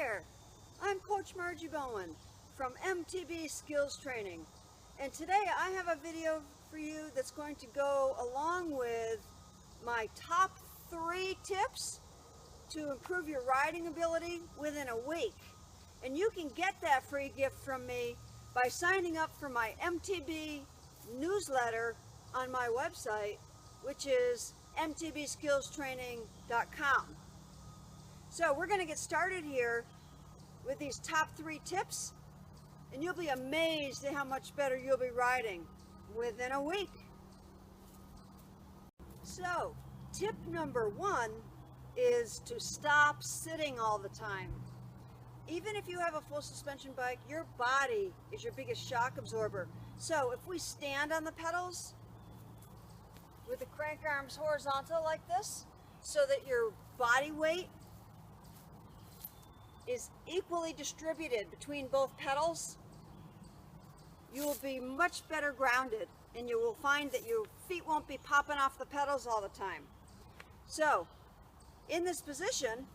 there, I'm Coach Margie Bowen from MTB Skills Training, and today I have a video for you that's going to go along with my top 3 tips to improve your riding ability within a week. And you can get that free gift from me by signing up for my MTB newsletter on my website, which is mtbskillstraining.com. So we're going to get started here with these top 3 tips, and you'll be amazed at how much better you'll be riding within a week. So tip number 1 is to stop sitting all the time. Even if you have a full suspension bike, your body is your biggest shock absorber. So if we stand on the pedals with the crank arms horizontal like this, so that your body weight is equally distributed between both pedals, you will be much better grounded, and you will find that your feet won't be popping off the pedals all the time. So in this position,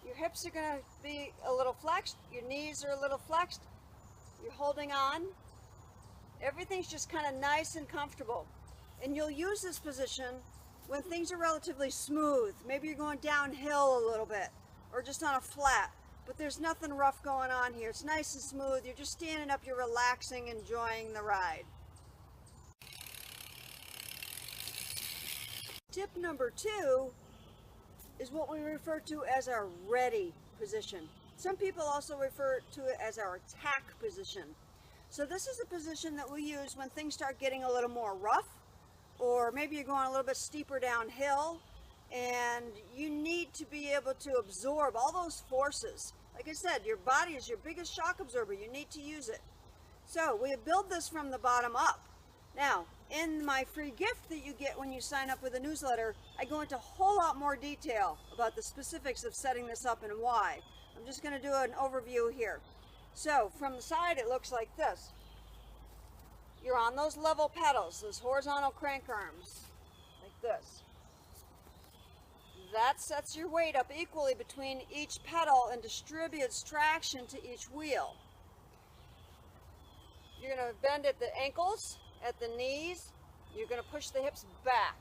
your hips are going to be a little flexed, your knees are a little flexed, you're holding on, everything's just kind of nice and comfortable. And you'll use this position when things are relatively smooth. Maybe you're going downhill a little bit, or just on a flat, but there's nothing rough going on here. It's nice and smooth. You're just standing up, you're relaxing, enjoying the ride. Tip number 2 is what we refer to as our ready position. Some people also refer to it as our attack position. So this is a position that we use when things start getting a little more rough, or maybe you're going a little bit steeper downhill, and you need to be able to absorb all those forces. Like I said, your body is your biggest shock absorber. You need to use it. So we build this from the bottom up. Now, in my free gift that you get when you sign up with the newsletter, I go into a whole lot more detail about the specifics of setting this up and why. I'm just going to do an overview here. So from the side, it looks like this. You're on those level pedals, those horizontal crank arms, like this. That sets your weight up equally between each pedal and distributes traction to each wheel. You're going to bend at the ankles, at the knees. You're going to push the hips back.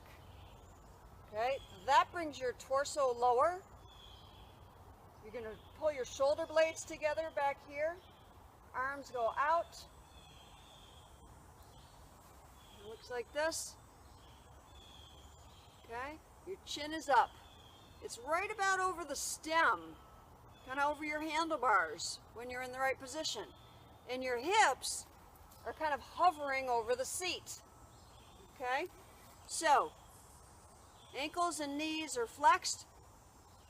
Okay, that brings your torso lower. You're going to pull your shoulder blades together back here. Arms go out. It looks like this. Okay, your chin is up. It's right about over the stem, kind of over your handlebars when you're in the right position. And your hips are kind of hovering over the seat. Okay, so ankles and knees are flexed.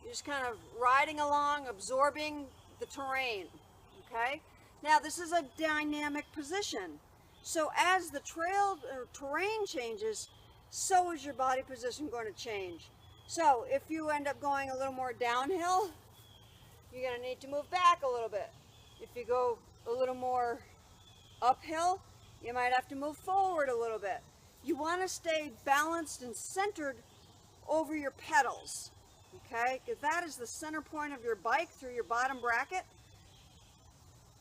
You're just kind of riding along, absorbing the terrain. Okay, now this is a dynamic position. So as the trail or terrain changes, so is your body position going to change. So if you end up going a little more downhill, you're going to need to move back a little bit. If you go a little more uphill, you might have to move forward a little bit. You want to stay balanced and centered over your pedals, okay? Because that is the center point of your bike through your bottom bracket,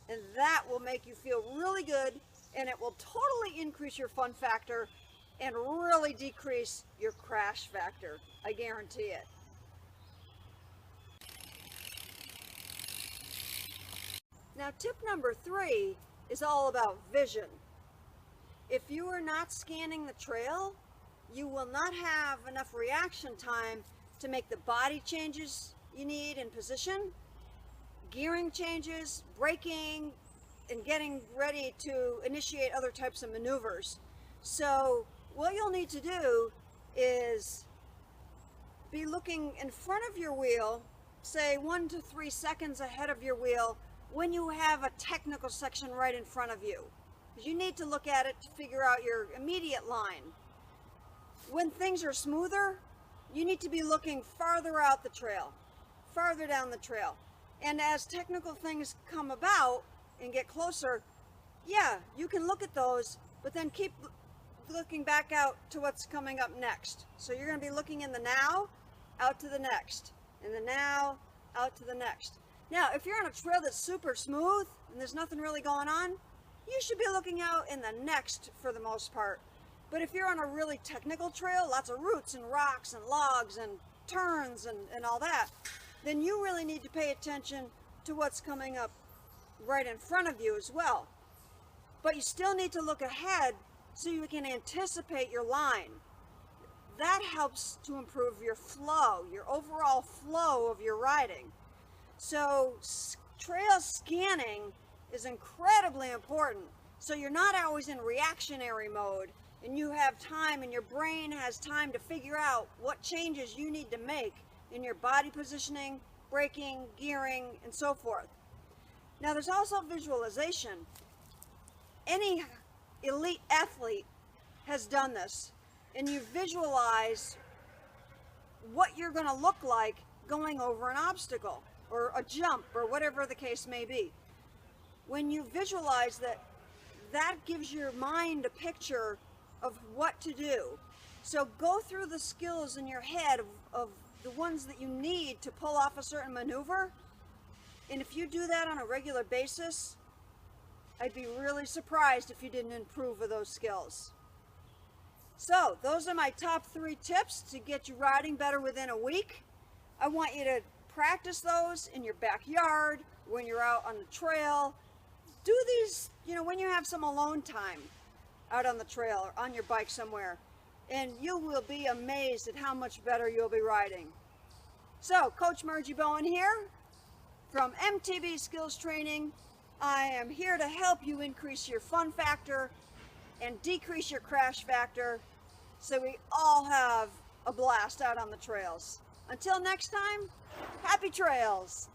and that will make you feel really good, and it will totally increase your fun factor and really decrease your crash factor. I guarantee it. Now tip number 3 is all about vision. If you are not scanning the trail, you will not have enough reaction time to make the body changes you need in position, gearing changes, braking, and getting ready to initiate other types of maneuvers. So what you'll need to do is be looking in front of your wheel, say 1 to 3 seconds ahead of your wheel when you have a technical section right in front of you. You need to look at it to figure out your immediate line. When things are smoother, you need to be looking farther out the trail, farther down the trail. And as technical things come about and get closer, yeah, you can look at those, but then keep looking back out to what's coming up next. So you're going to be looking in the now, out to the next, in the now, out to the next. Now, if you're on a trail that's super smooth and there's nothing really going on, you should be looking out in the next for the most part. But if you're on a really technical trail, lots of roots and rocks and logs and turns and all that, then you really need to pay attention to what's coming up right in front of you as well. But you still need to look ahead so you can anticipate your line. That helps to improve your flow, your overall flow of your riding. So trail scanning is incredibly important. So you're not always in reactionary mode, and you have time and your brain has time to figure out what changes you need to make in your body positioning, braking, gearing, and so forth. Now there's also visualization. Any elite athlete has done this, and you visualize what you're going to look like going over an obstacle or a jump or whatever the case may be. When you visualize that, that gives your mind a picture of what to do. So go through the skills in your head of the ones that you need to pull off a certain maneuver, and if you do that on a regular basis, I'd be really surprised if you didn't improve with those skills. So those are my top 3 tips to get you riding better within a week. I want you to practice those in your backyard, when you're out on the trail. Do these, when you have some alone time out on the trail or on your bike somewhere, and you will be amazed at how much better you'll be riding. So, Coach Margie Bowen here from MTB Skills Training. I am here to help you increase your fun factor and decrease your crash factor so we all have a blast out on the trails. Until next time, happy trails!